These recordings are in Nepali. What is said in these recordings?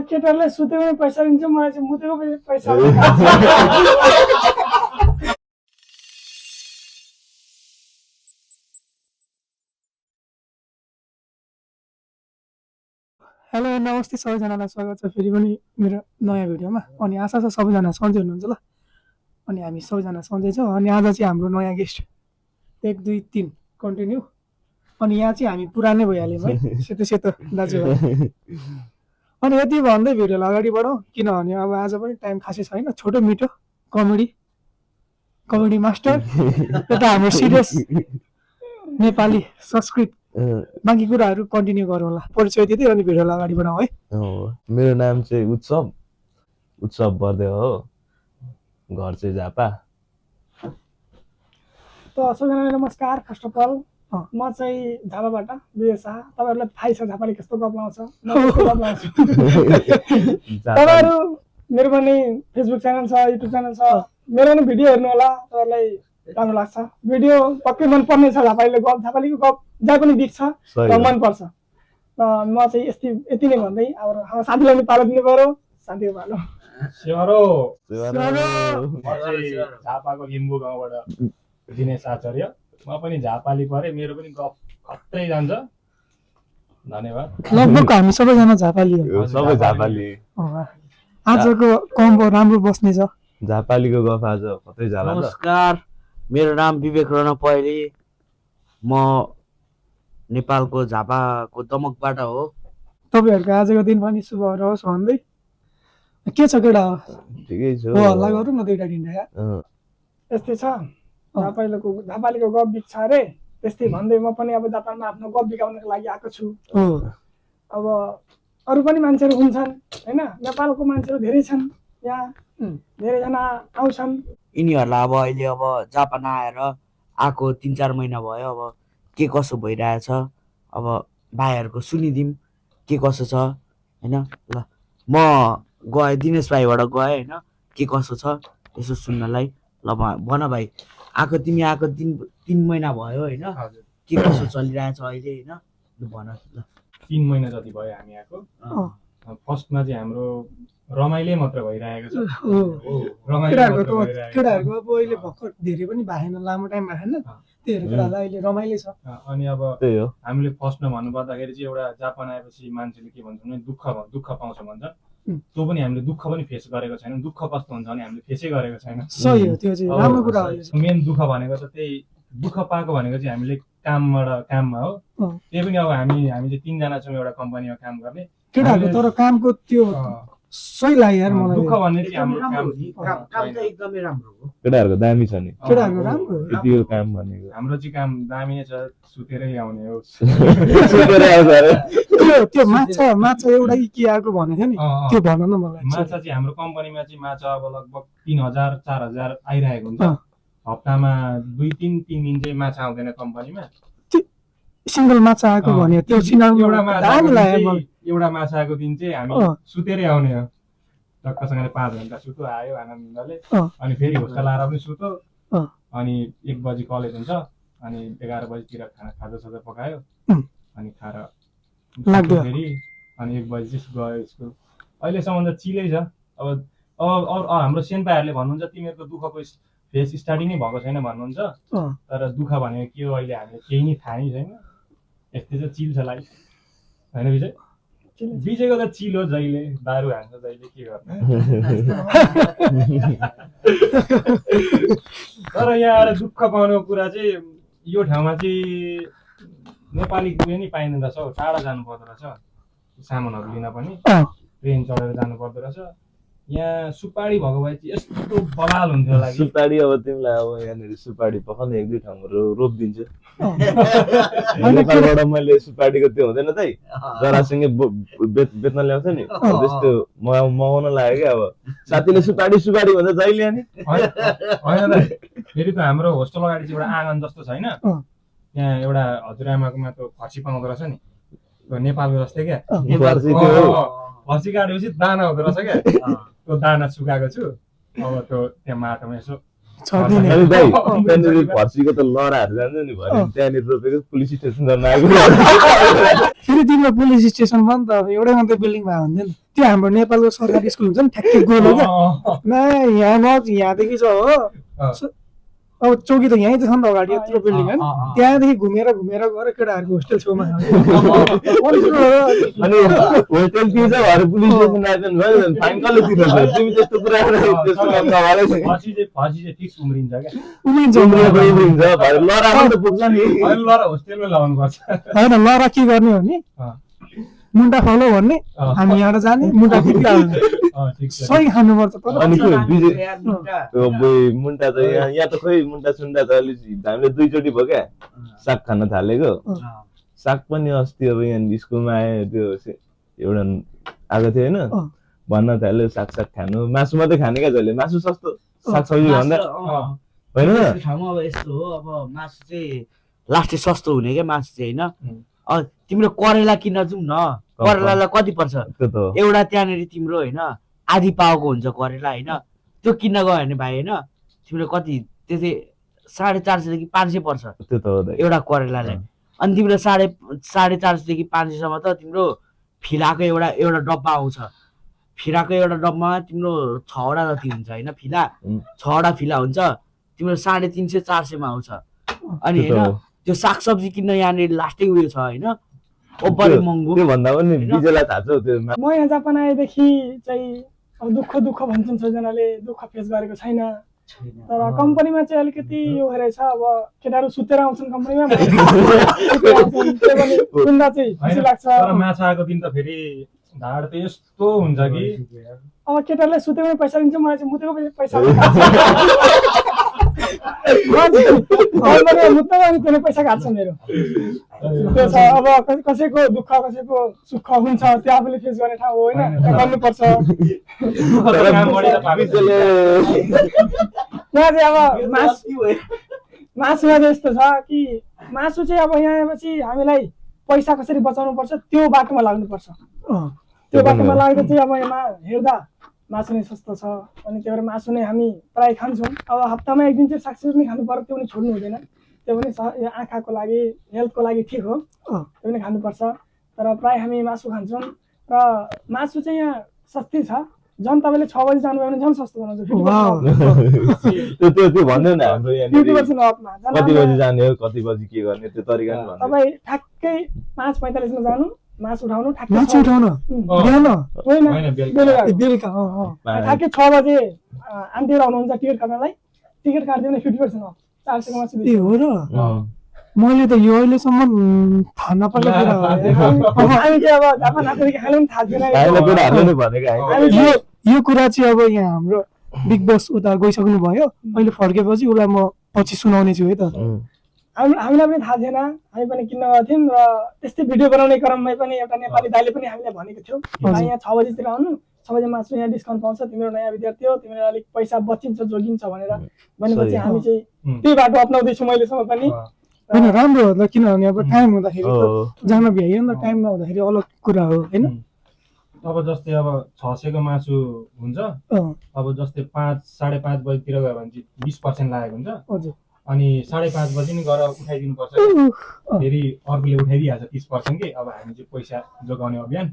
केटाले सुतेको पैसा दिन्छ मलाई चाहिँ मुतेको पैसा हेलो नमस्ते सबैजनालाई स्वागत छ फेरि पनि मेरो नयाँ भिडियोमा अनि आशा छ सबैजना सन्चै हुनुहुन्छ ल अनि हामी सबैजना सन्चै छौँ अनि आज चाहिँ हाम्रो नयाँ गेस्ट 1 2 3 कन्टिन्यू अनि यहाँ चाहिँ हामी पुरानै भइहाल्यौँ है सेतो सेतो दाजुभाइ अनि यति भन्दै भिडियोलाई अगाडि बढौँ किनभने अब आज पनि टाइम खासै छैन छोटो मिठो कमेडी मास्टर यता हाम्रो सिरियस नेपाली संस्कृत बाँकी कुराहरू कन्टिन्यू गरौँला परिचय दिँदै अनि भिडियोलाई अगाडि बढाउँ है मेरो नाम चाहिँ उत्सव बर्देव हो घर चाहिँ झापा त सबैजनालाई नमस्कार फर्स्ट अफ अल म चाहिँ झापाबाट विजय शाह तपाईँहरूलाई थाहै छ झापाले कस्तो गफ लाउँछ तपाईँहरू मेरो पनि फेसबुक च्यानल छ युट्युब च्यानल छ मेरो पनि भिडियो हेर्नु होला तपाईँहरूलाई राम्रो लाग्छ भिडियो पक्कै मनपर्ने छ झापालीको गफ जहाँ पनि बिग्छ र मनपर्छ र म चाहिँ यति नै भन्दै अब हाम्रो साथीलाई पनि पालो दिनु पऱ्यो साथीको पालो झापाको लिम्बू गाउँबाट दिनेश आचार्य म पनि झापाली परे मेरो पनि गफ खत्रै जान्छ धन्यवाद लगभग हामी सबैजना झापाली हो सबै झापाली आजको कम्बो राम्रो बस्ने छ झापालीको गफ आज कतै जाला नमस्कार मेरो नाम विवेक रण पहिले म नेपालको झापाको दमकबाट हो तपाईँहरूको आजको दिन पनि शुभ रहोस् भन्दै के छ केटा ठिकै छ हो हल्ला गरौँ न दुईटा दिनका यस्तै छ झापालीको गफ बिग्छ अरे त्यस्तै भन्दै म पनि अब जापानमा आफ्नो गफ बिगाउनको लागि आएको छु अब अरू पनि मान्छेहरू हुन्छन् होइन नेपालको मान्छेहरू धेरै छन् यहाँ धेरैजना आउँछन् यिनीहरूलाई अब अहिले अब जापान आएर आएको 3-4 महिना भयो अब के कसो भइरहेछ अब भाइहरूको सुनिदिउँ के कसो छ होइन ल म गएँ दिनेश भाइबाट गएँ होइन के कसो छ यसो सुन्नलाई ल भन भाइ तिमी आएको 3 महिना भयो होइन के कसो चलिरहेछ अहिले होइन भन ल 3 महिना जति भयो हामी आएको फर्स्टमा चाहिँ हाम्रो रमाइलो मात्र भइरहेको छ केटाहरूको अब अहिले भर्खर धेरै पनि भएन लामो टाइम भएन त्यही केटाहरूलाई अहिले रमाइलो छ अनि अब त्यही हो हामीले फर्स्टमा भन्नुपर्दाखेरि चाहिँ एउटा जापान आएपछि मान्छेले के भन्छ भने दुःख पाउँछ भन्छ त्यो पनि हामीले दुःख पनि फेस गरेको छैनौँ दुःख कस्तो हुन्छ भने हामीले फेसै गरेको छैन सही हो त्यो चाहिँ राम्रो कुरा हो मेन दुःख भनेको त त्यही दुःख पाएको भनेको चाहिँ हामीले काममा हो त्यही पनि अब हामी चाहिँ 3 जना छौँ एउटा कम्पनीमा काम गर्ने केटाहरूको तर कामको त्यो सही लाग्यो यार मलाई दुःख भन्ने चाहिँ हाम्रो काम त एकदमै राम्रो हो केटाहरूको दामी छ नि केटाहरूको राम्रो यतिको काम भनेको हाम्रो चाहिँ काम दामी नै छ सुतेरै आउने हो त्यो माछा एउटा के आएको भनेको थियो नि त्यो भन न मलाई माछा चाहिँ हाम्रो कम्पनीमा चाहिँ माछा अब लगभग 3000-4000 आइरहेको हुन्छ हप्तामा 2-3 दिन चाहिँ माछा आउँदैन कम्पनीमा सिंगल माछा आएको भन्यो त्यो एउटा माछाको दिन चाहिँ हामी सुतेरै आउने हो टक्कसँगले 5 घन्टा सुतो आयो आनन्दले अनि फेरि होस्टेल आएर पनि सुतो अनि 1 बजी कलेज हुन्छ अनि 11 बजीतिर खाजा पकायो अनि खाएर लाग्यो फेरि अनि 1 बजी चाहिँ गयो स्कुल अहिलेसम्म त चिलै छ अब हाम्रो सेन्पाहरूले भन्नुहुन्छ तिमीहरूको दुःखको फेस स्टार्टिङ नै भएको छैन भन्नुहुन्छ तर दुःख भनेको के हो अहिले हामीले केही नै थाहा नै छैन यस्तै चाहिँ चिल छ लाइफ होइन विजयको त चिल हो जहिले दारू हान्छ जहिले के गर्ने तर यहाँ आएर दुःख पाउनुको कुरा चाहिँ यो ठाउँमा चाहिँ नेपाली उयो नि पाइँदैन रहेछ हौ टाढा जानु पर्दो रहेछ सामानहरू लिन पनि ट्रेन चढेर जानु पर्दो रहेछ यहाँ सुपारी भएको भए चाहिँ यस्तो बवाल हुन्थ्यो होला सुपारी अब तिमीलाई अब यहाँनिर सुपारी पखाल्ने 1-2 ठाउँमा रोपिदिन्छु नेपालबाट मैले सुपारीको त्यो हुँदैन त जरासँगै बेच्न ल्याउँछ नि त्यस्तो मगाउन लाग्यो क्या अब साथीले सुपारी भन्छ जहिले नि होइन फेरि त हाम्रो होस्टेल अगाडि चाहिँ एउटा आँगन जस्तो छैन त्यहाँ एउटा हजुरआमाकोमा त्यो फर्सी पाउँदो रहेछ नि नेपालको जस्तै क्या फर्सी काटेपछि दाना हुँदो रहेछ क्या त्यो दाना सुकाएको छु अब त्यो त्यहाँ माटोमा यसो छर्दिने अनि दाइ त्यहाँनिर फर्सीको त लहराहरू जान्छ नि भने त्यहाँनिर रोपेको पुलिस स्टेसन झन् आएको फेरि तिम्रो पुलिस स्टेसन पनि त अब एउटै मात्रै बिल्डिङ भएको हुन्थ्यो नि त्यो हाम्रो नेपालको सरकारी स्कुल हुन्छ नि ठ्याक्कै गोलो क्या यहाँदेखि छ हो अब चौकी त यहीँ त छ नि त अगाडि यत्रो बिल्डिङ होइन त्यहाँदेखि घुमेर घुमेर गएर केटाहरूको होस्टेल छेउमा अनि होस्टेल तिर्छ भएर पुलिस स्टेसन आएको भयो फाइन कसले तिर्छ तिमी त्यस्तो कुरा त्यस्तो काम नगरे फर्सी चाहिँ फिक्स उम्रिन्छ क्या उम्रिन्छ उम्रिन्छ भरे लहरा पनि त पुग्छ नि अहिले ल र होस्टेलमै लगाउनु पर्छ होइन लहरा के गर्ने हो नि मुन्टा फलो भन्ने हामी यहाँबाट जाने मुन्टा टिप्ला ठिक छ सही खानुपर्छ तर अनि खोइ मुन्टा त यहाँ त खोइ मुन्टा सुन्टा त अलिक हामीले 2 चोटि भयो क्या साग खान थालेको साग पनि अस्ति अब यहाँ स्कुलमा आयो त्यो एउटा आएको थियो होइन भन्न थाल्यो साग खानु मासु मात्रै खाने क्या जहिले मासु सस्तो साग सब्जी भन्दा होइन ठाउँमा अब यस्तो हो अब मासु चाहिँ लास्टै सस्तो हुने क्या मासु चाहिँ होइन तिम्रो करेला किन्न जाउँ न करेलालाई कति पर्छ त्यो त हो एउटा त्यहाँनिर तिम्रो होइन आधी पाउको हुन्छ करेला होइन त्यो किन्न गयो भने भाइ होइन तिम्रो कति त्यो चाहिँ 450 देखि 500 पर्छ त्यो त हो दाइ एउटा करेलालाई अनि तिम्रो 450 देखि 500 सम्म त तिम्रो फिलाको एउटा डब्बा आउँछ फिलाको एउटा डब्बामा तिम्रो 6 वटा जति हुन्छ होइन फिला 6 वटा फिला हुन्छ तिम्रो 350 400 मा आउँछ अनि होइन त्यो सागसब्जी किन्न यहाँनिर लास्टै उयो छ होइन ओभरै महँगो त्यो भन्दा पनि बिजेलाई थाहा छ त्यो म यहाँ जापान आएदेखि चाहिँ अब दुःख भन्छन् सबैजनाले दुःख फेस गरेको छैन तर कम्पनीमा चाहिँ अलिकति यो रहेछ अब केटाहरू सुतेर आउँछन् कम्पनीमा सुन्दा चाहिँ खुसी लाग्छ तर माछा आएको दिन त फेरि ढाड त यस्तो हुन्छ कि अब केटाले सुतेमै पैसा दिन्छ मलाई चाहिँ मुतेको पैसा मुत्ने पैसा काट्छ मेरो त्यो छ अब कसैको दुःख कसैको सुख हुन्छ त्यो आफूले फेस गर्ने ठाउँ हो होइन गर्नुपर्छ यहाँ चाहिँ अब मासुमा चाहिँ यस्तो छ कि मासु चाहिँ अब यहाँ आएपछि हामीलाई पैसा कसरी बचाउनु पर्छ त्यो बाटोमा लाग्नुपर्छ त्यो बाटोमा लाग्दा चाहिँ अब यहाँ हेर्दा मासु नै सस्तो छ अनि त्यही भएर मासु नै हामी प्राय खान्छौँ अब हप्तामा एक दिन चाहिँ सागसब्जी नै खानु पर्यो त्यो पनि छोड्नु हुँदैन त्यो पनि आँखाको लागि हेल्थको लागि ठिक हो त्यो पनि खानुपर्छ तर प्राय हामी मासु खान्छौँ र मासु चाहिँ यहाँ सस्तै छ झन् तपाईँले 6 बजी जानुभयो भने झन् सस्तो बनाउँछ त्यो भन्दैन हाम्रो यहाँ 50% अफमा कति बजी जाने हो कति बजी के गर्ने त्यो तरिका नि भन्नु तपाईँ ठ्याक्कै 5:45 मा जानु मासु उठाउनु मासु उठाउनु बिहान होइन बेलुका ठ्याक्कै 6 बजे आन्टीहरू आउनुहुन्छ टिकट काट्नलाई टिकट काट्दियो भने 50% अफ 400 को मासु ए हो र मैले त यो अहिलेसम्म थाहा नपर्ने कुरा हो हामी चाहिँ अब जापान आएदेखि खानु पनि थाहा छैन यो कुरा चाहिँ अब यहाँ हाम्रो बिग बस उता गइसक्नु भयो अहिले फर्केपछि उसलाई म पछि सुनाउने छु है त हामीलाई पनि थाहा थिएन हामी पनि किन्न गएको थियौँ र त्यस्तै भिडियो बनाउने क्रममै पनि एउटा नेपाली दाइले पनि हामीलाई भनेको थियो यहाँ 6 बजीतिर आउनु 6 बजे मासु यहाँ डिस्काउन्ट पाउँछ तिम्रो नयाँ विद्यार्थी हो तिमीले अलिक पैसा बचिन्छ जोगिन्छ भनेर भनेपछि हामी चाहिँ त्यही बाटो अप्नाउँदैछौँ अहिलेसम्म पनि होइन राम्रो हो त किनभने अब टाइम हुँदाखेरि जान भ्याइयो नि त टाइम नहुँदाखेरि अलग कुरा हो होइन अब जस्तै अब 600 को मासु हुन्छ अब जस्तै 5-5:30 बजीतिर गयो भने चाहिँ 20% लागेको हुन्छ हजुर अनि 5:30 बजी नि गएर उठाइदिनु पर्छ फेरि अर्कोले उठाइदिइहाल्छ 30% के अब हामी चाहिँ पैसा जोगाउने अभियान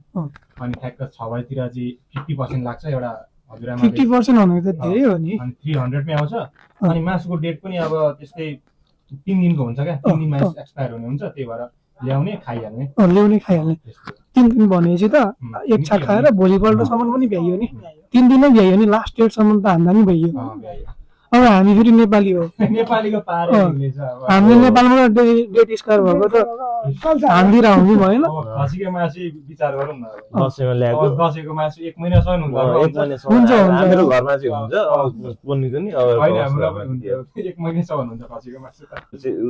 अनि ठ्याक्क 6 बजीतिर चाहिँ 50% लाग्छ एउटा हजुरआमा 50% हुनु त धेरै हो नि अनि 300 मै आउँछ अनि मासुको डेट पनि अब त्यस्तै 3 दिनको हुन्छ क्या 3 दिनमा एक्सपायर हुने हुन्छ त्यही भएर ल्याउने खाइहाल्ने 3 दिन भनेपछि त एक छाक खाएर भोलिपल्टसम्म पनि भ्याइयो नि 3 दिनै भ्याइयो नि लास्ट डेटसम्म त हामीलाई नि भ्याइयो अब हामी फेरि नेपाली हो नेपालीको पारे हामीले नेपालमा डेट स्क्वायर भएको त हामी राउनु भएन खसीको मासु विचार गरौँ न दसैँमा ल्याएको दसैँको मासु 1 महिनासम्म हुन्छ हुन्छ हाम्रो घरमा चाहिँ हुन्छ पनिको नि अब हैन हाम्रो पनि हुन्छ 1 महिनासम्म हुन्छ खसीको मासु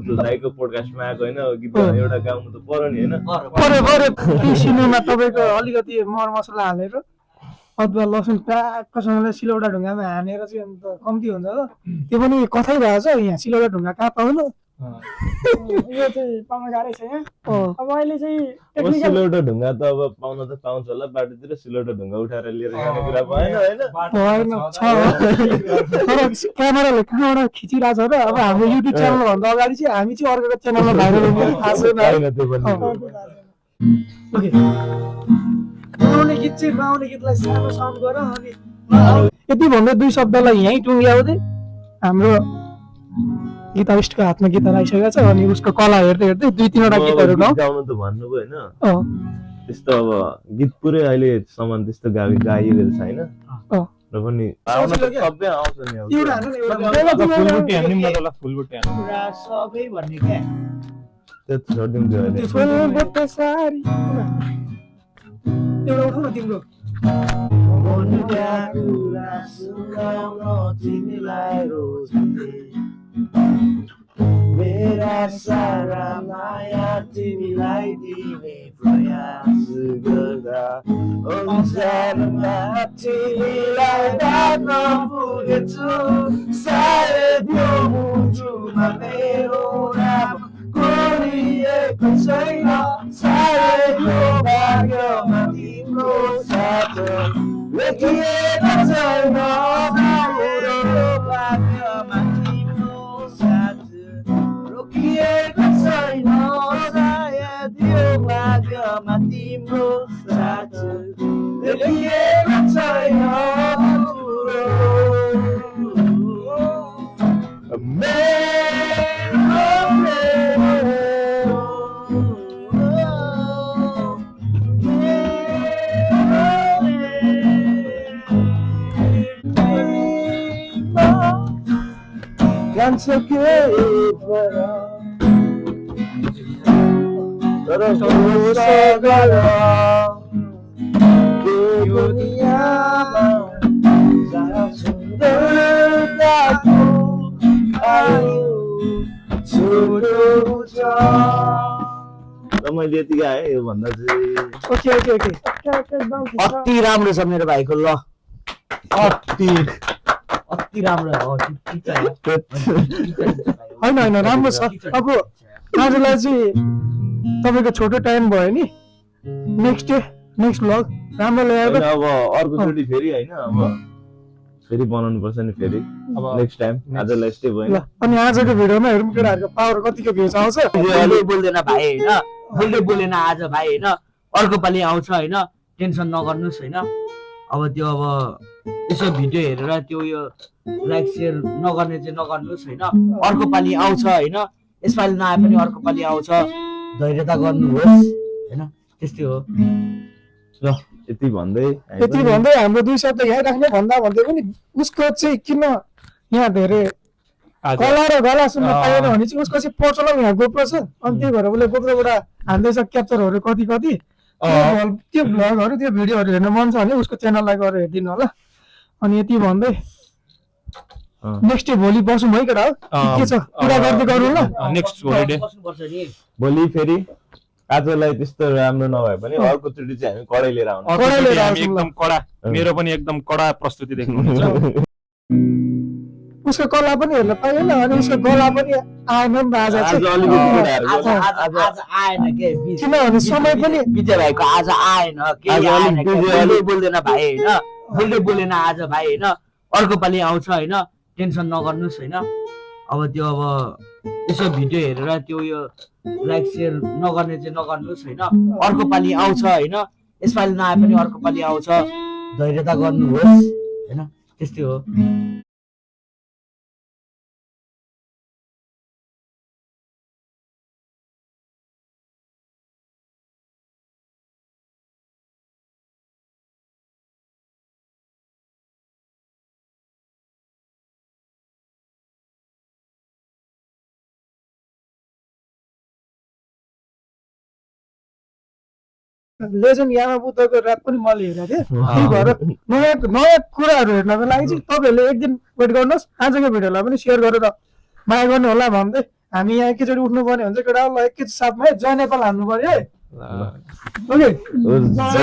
उतो दाइको पोडकास्टमा आएको हैन गीत एउटा गाउनु त पर्यो नि हैन पर्यो सिनेमा तपाईको अलिकति मर मसला हालेर अदुवा लसुन प्याकसँगले सिलौटा ढुङ्गामा हानेर चाहिँ अन्त कम्ती हुन्छ त त्यो पनि कतै रहेछ यहाँ सिलौटा ढुङ्गा कहाँ पाउनु यो चाहिँ पाउन गाह्रै छ यहाँ अब अहिले चाहिँ अब सिलौटो ढुङ्गा त अब पाउन त पाउँछ होला बाटोतिर सिलौटो ढुङ्गा उठाएर लिएर जाने कुरा भएन होइन भएन छ तर क्यामेराले कहाँबाट खिचिरहेको छ र अब हाम्रो युट्युब च्यानल भन्दा अगाडि चाहिँ हामी चाहिँ अर्को च्यानलमा भाइरल हुने थाहा छैन होइन त्यो पनि ओके गाउने गीत चाहिँ गाउने गीतलाई सानो साउन्ड गर अनि यति भन्दा दुई शब्दलाई यहीँ टुङ्ग्याउँदै हाम्रो गिटारिस्टको हातमा गिटार आइसकेको छ अनि उसको कला हेर्दै हेर्दै दुई तिनवटा गीतहरू गाउँ गाउनु त भन्नुभयो होइन त्यस्तो अब गीत पुरै अहिलेसम्म त्यस्तो गाइएको छैन र पनि आउन त सबै आउँछ नि अब एउटा हाल्नु न, एउटा फुलबुट्टी हान्ने पनि ल फुलबुट्टी हान्नु पुरा सबै भन्ने क्या त्यो छोडिदिउँ त्यो अहिले फुलबुट्टी सारी एउटा उठाउ न तिम्रो मनका कुरा सुनाउन तिमीलाई रोज्दै मेरा सारा माया तिमीलाई दिने प्रयास गर्दा अन्जानमा तिमीलाई डाक्न पुगेछु सायद यो मुटुमा मेरो नाम कोरिएको छैन सायद यो भाग्यमा तिम्रो साथ लेखिएको छैन सायद यो भाग्यमा तिम्रो साथ रोकिएको छैन सायद यो भाग्यमा तिम्रो साथ लेखिएको छैन मैले यति आएँ यो भन्दा चाहिँ ओके ओके ओके अति राम्रो छ मेरो भाइको ल अति राम्रो हो होइन होइन राम्रो छ अब आजलाई चाहिँ तपाईँको छोटो टाइम भयो नि नेक्स्ट डे नेक्स्ट भ्लग राम्रो ल्याएर होइन, अब अर्कोचोटि फेरि होइन अब फेरि बनाउनु पर्छ नि फेरि अब नेक्स्ट टाइम आजलाई यस्तै भयो ल अनि आजको भिडियोमा हेरौँ केटाहरूको पावर कतिको भ्युज आउँछ बोल्दै बोल्दैन भाइ होइन बोल्दै बोलेन आज भाइ होइन अर्को पालि आउँछ होइन टेन्सन नगर्नुहोस् होइन अब त्यो अब यसो भिडियो हेरेर त्यो यो लाइक सेयर नगर्ने चाहिँ नगर्नुहोस् होइन अर्को पालि आउँछ होइन यसपालि नआए पनि अर्को पालि आउँछ धैर्यता गर्नुहोस् होइन त्यस्तै हो ल यति भन्दै यति भन्दै हाम्रो दुई शब्द यहाँ राख्ने भन्दा भन्दै पनि उसको चाहिँ किन यहाँ धेरै कला र गला सुन्न पाएन भने चाहिँ उसको चाहिँ प्रचलन यहाँ गोप्रो छ अनि त्यही भएर उसले गोप्रोबाट हान्दैछ क्याप्चरहरू कति कति त्यो भ्लगहरू त्यो भिडियोहरू हेर्न मन छ भने उसको च्यानललाई गएर हेरिदिनु होला अनि यति भन्दै नेक्स्ट डे भोलि बसौँ है केटा हो के छ कुरा गर्दै गरौँ ल नेक्स्ट होलिडे बस्नुपर्छ नि भोलि फेरि आजलाई त्यस्तो राम्रो नभए पनि अर्कोचोटि चाहिँ हामी कडाइ लिएर आउनु अर्कोचोटि हामी एकदम कडा मेरो पनि एकदम कडा प्रस्तुति देख्नुहुन्छ उसको कला पनि हेर्न पाइएन अनि उसको गला पनि आएन नि त आज आज चाहिँ अलिकति केटाहरूको आज आएन के किनभने समय पनि विजय भाइको आज आएन के आज आएन अलिक के busy, बोल्दै बोल्दैन भाइ होइन बोल्दै बोलेन आज भाइ होइन अर्को पालि आउँछ होइन टेन्सन नगर्नुहोस् होइन अब त्यो अब यसो भिडियो हेरेर त्यो यो लाइक सेयर नगर्ने चाहिँ नगर्नुहोस् होइन अर्को पालि आउँछ होइन यसपालि नआए पनि अर्को पालि आउँछ धैर्यता गर्नुहोस् होइन त्यस्तै हो लेजेन्ड यामाबुद्धको ऱ्याप पनि मैले हेरेको थिएँ त्यही भएर नयाँ नयाँ कुराहरू हेर्नको लागि चाहिँ तपाईँहरूले एक दिन वेट गर्नुहोस् आजको भिडियोलाई पनि सेयर गरेर माया गर्नु होला भन्दै हामी यहाँ एकैचोटि उठ्नु पर्ने हुन्छ केटा ल एकैचोटि साथमा जय नेपाल हान्नु पर्यो है ओके जय